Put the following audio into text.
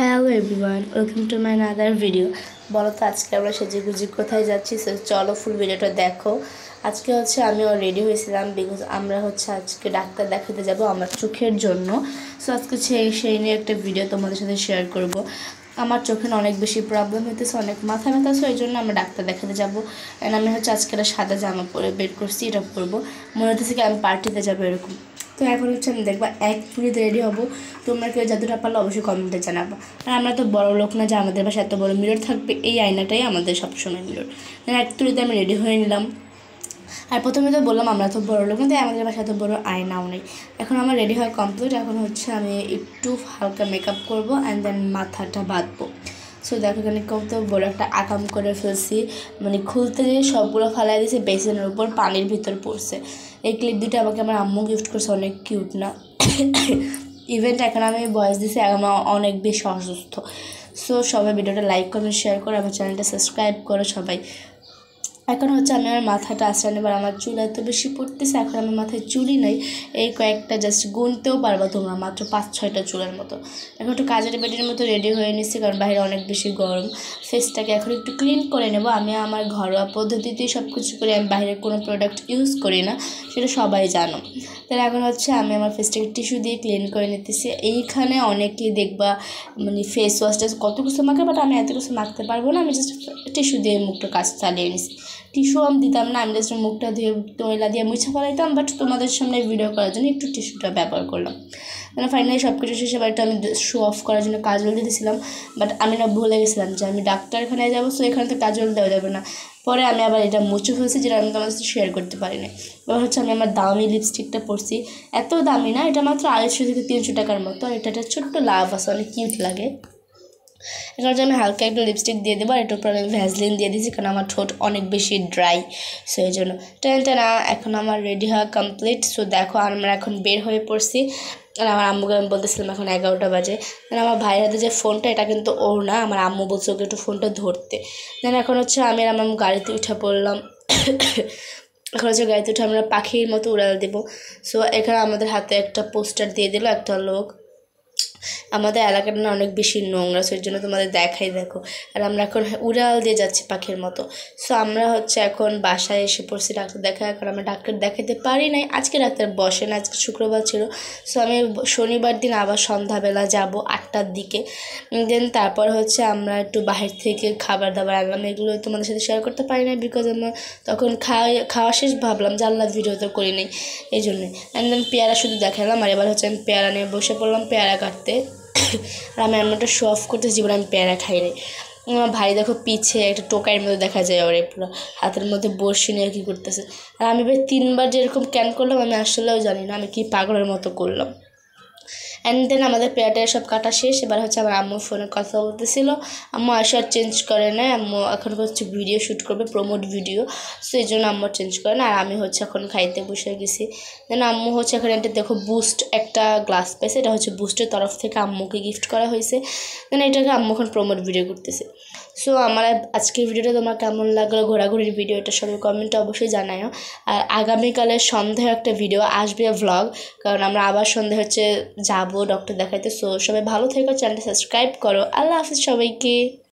Hello everyone, welcome to my another video. বলো তো আজকে আমরা সেজেগুজি কোথায় যাচ্ছি? চলো ফুল ভিডিওটা দেখো। আজকে আমি রেডি হয়েছিলাম বিকজ আমরা আজকে ডাক্তার দেখাতে যাব আমার চোখের জন্য। সো আজকে সেই নিয়ে একটা ভিডিও তোমাদের সাথে শেয়ার করব। আমার চোখে অনেক বেশি প্রবলেম হইতেছে, অনেক মাথা ব্যথা আছে, ওই জন্য আমরা ডাক্তার দেখাতে যাবো। অ্যান্ড আমি আজকে একটা সাদা জামা পরে বের করছি, এটা পরবো। মনে হতেছে কি আমি পার্টিতে যাবো এরকম। তো এখন আমি দেখবা 1 মিনিট রেডি হবো। তোমরা কেউ যতটা পারলে অবশ্যই কমেন্টে জানাবো। আর আমরা তো বড় লোক না যে আমাদের বাসায় এত বড় মিরর থাকবে, এই আয়নাটাই আমাদের সবসময় মিরর। 1 মিনিটে আমি রেডি হয়ে নিলাম। আর প্রথমে তো বললাম আমরা তো বড় লোক কিন্তু আমাদের বাসায় এত বড় আয়নাও নেই। এখন আমার রেডি হওয়া কমপ্লিট। এখন আমি একটু হালকা মেকআপ করবো অ্যান্ড দেন মাথাটা বাঁধবো। সো দেখো এখানে কত বড় একটা আকাম করে ফেলছি, মানে খুলতে গিয়ে সবগুলো ফালাই দিয়েছে, বেসিনের উপর পানির ভিতর পড়ছে। এই ক্লিপ দুটো আমাকে আমার আম্মু গিফট করছে, অনেক কিউট না? ইভেন্ট এখন আমি ভয়েস দিছি, আমার অনেক বেশি অসুস্থ। সো সবাই ভিডিওটা লাইক কমেন্ট শেয়ার করো, আমার চ্যানেলটা সাবস্ক্রাইব করো সবাই। এখন আমি আমার মাথাটা আশ্রয় নেবার, আমার চুল এত বেশি পড়তেছে, এখন আমার মাথায় চুলই নেই। এই কয়েকটা জাস্ট গুনতেও পারবা তোমরা, মাত্র 5-6টা চুলের মতো। এখন একটু কাজের বেডির মতো রেডি হয়ে নিচ্ছি, কারণ বাইরে অনেক বেশি গরম। ফেসটাকে এখন একটু ক্লিন করে নেব। আমি আমার ঘরোয়া পদ্ধতিতেই সব কিছু করি, আমি বাইরের কোনো প্রোডাক্ট ইউজ করি না, সেটা সবাই জানো। তাহলে এখন আমি আমার ফেসটাকে টিস্যু দিয়ে ক্লিন করে নিতেছি। এইখানে অনেকেই দেখবা মানে ফেস ওয়াশটা কত কিছু মাখে, বাট আমি এত কিছু মাখতে পারবো না। আমি জাস্ট টিস্যু দিয়ে মুখটা কাজ চালিয়ে নিছি। টিস্যু আমি দিতাম না, আমি জাস্ট মুখটা ধুয়ে ময়লা দিয়ে মুছে ফেলাইতাম, বাট তোমাদের সামনে ভিডিও করার জন্য একটু টিস্যুটা ব্যবহার করলাম। মানে ফাইনালি সব কিছু শেষে বাড়িটা আমি শো অফ করার জন্য কাজল দিয়েছিলাম, বাট আমি না ভুলে গেছিলাম যে আমি ডাক্তারখানায় যাবো, সো এখানে তো কাজল দেওয়া যাবে না। পরে আমি আবার এটা মুছে ফেলছি, যেটা আমি তোমার সাথে শেয়ার করতে পারি না। এবার আমি আমার দামি লিপস্টিকটা পরছি, এত দামি না, এটা মাত্র 250 থেকে 300 টাকার মতো। এটা একটা ছোট্ট লাভ আছে, অনেক কিউট লাগে। এখানে আমি হালকা একটু লিপস্টিক দিয়ে দেবো, আর এটার উপর আমি ভ্যাসলিন দিয়ে দিয়েছি, কারণ আমার ঠোঁট অনেক বেশি ড্রাই, সেই জন্য। টেনটা এখন আমার রেডি হওয়া কমপ্লিট। সো দেখো আমরা এখন বের হয়ে পড়ছি। আর আমার আম্মুকে আমি বলতেছিলাম এখন 11টা বাজে। দেন আমার ভাইয়ের হাতে যে ফোনটা, এটা কিন্তু ওর না, আমার আম্মু বলছে ওকে একটু ফোনটা ধরতে। দেন এখন আমি আর আমার গাড়িতে উঠে পড়লাম। এখন গাড়িতে উঠে আমরা পাখির মতো উড়াল দেবো। সো এখানে আমাদের হাতে একটা পোস্টার দিয়ে দিল একটা লোক। আমাদের এলাকাটা না অনেক বেশি নোংরা, সেই জন্য তোমাদের দেখাই, দেখো। আর আমরা এখন উড়াল দিয়ে যাচ্ছি পাখির মতো। সো আমরা এখন বাসায় এসে পড়ছি ডাক্তার দেখা, কারণ আমরা ডাক্তার দেখাতে পারি নাই, আজকে ডাক্তার বসে না, আজকে শুক্রবার ছিল। সো আমি শনিবার দিন আবার সন্ধ্যাবেলা যাব 8টার দিকে। দেন তারপর আমরা একটু বাহির থেকে খাবার দাবার আনলাম, এগুলো তোমাদের সাথে শেয়ার করতে পারি না বিকজ আমরা তখন খাওয়া শেষ, ভাবলাম যে আল্লাহ ভিডিও তো করি নাই, এই জন্যে। অ্যান্ড দেন পেয়ারা শুধু দেখালাম, আর এবার আমি পেয়ারা নিয়ে বসে পড়লাম পেয়ারা কাটতে। আর আমি একটা শো অফ করতেছি, জীবনে আমি পেয়ারা খাই নাই। আমার ভাই দেখো পিছে একটা টোকাইয়ের মধ্যে দেখা যায়, ওরে পুরো হাতের মধ্যে বড়শি নিয়ে কী করতেছে। আর আমি 3বার যেরকম ক্যান করলাম, আমি আসলেও জানি না আমি কি পাগলের মতো করলাম। অ্যান্ড দেন আমাদের পেয়ারটা সব কাটা শেষ। এবার আমার আম্মু ফোনে কথা বলতেছিল, আম্মু আর চেঞ্জ করে না, আম্মু এখন ভিডিও শ্যুট করবে, প্রমোট ভিডিও, সো এই জন্য আম্মু চেঞ্জ করে না। আর আমি এখন খাইতে বসে গেছি। দেন আম্মু এখানে একটা দেখো বুস্ট একটা গ্লাস পেয়েছে, এটা বুস্টের তরফ থেকে আম্মুকে গিফট করা হয়েছে। দেন এটাকে আম্মু এখন প্রমোট ভিডিও করতেছে। সো আমার আজকের ভিডিওটা তোমার কেমন লাগলো, ঘোরাঘুরির ভিডিও, এটা সবাই কমেন্টে অবশ্যই জানাও। আর আগামীকালের সন্ধ্যায় একটা ভিডিও আসবে, ভ্লগ, কারণ আমরা আবার সন্ধ্যায় যাবো ডক্টর দেখাইতে। সো সবাই ভালো থেকো, চ্যানেলটা সাবস্ক্রাইব করো। আল্লাহ হাফিজ সবাইকে।